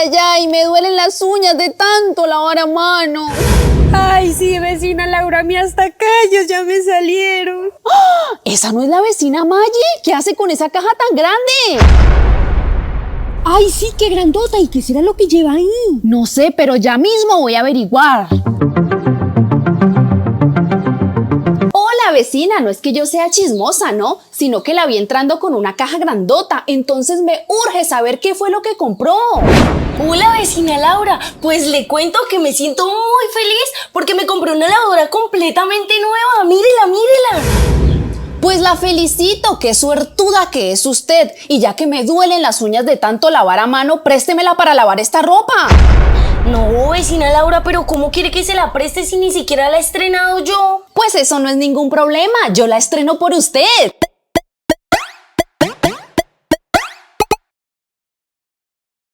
ay, ay, me duelen las uñas de tanto lavar a mano. Ay, sí, vecina Laura, mi hasta callos ya me salieron. ¡Ah! ¿Esa no es la vecina Maggie? ¿Qué hace con esa caja tan grande? Ay, sí, qué grandota. ¿Y qué será lo que lleva ahí? No sé, pero ya mismo voy a averiguar. Hola, vecina, no es que yo sea chismosa, ¿no? Sino que la vi entrando con una caja grandota, entonces me urge saber qué fue lo que compró. Hola, vecina Laura, pues le cuento que me siento muy feliz porque me compré una lavadora completamente nueva. Mírela, mírela. Pues la felicito, qué suertuda que es usted. Y ya que me duelen las uñas de tanto lavar a mano, préstemela para lavar esta ropa. No, vecina Laura, pero ¿cómo quiere que se la preste si ni siquiera la he estrenado yo? Pues eso no es ningún problema, yo la estreno por usted.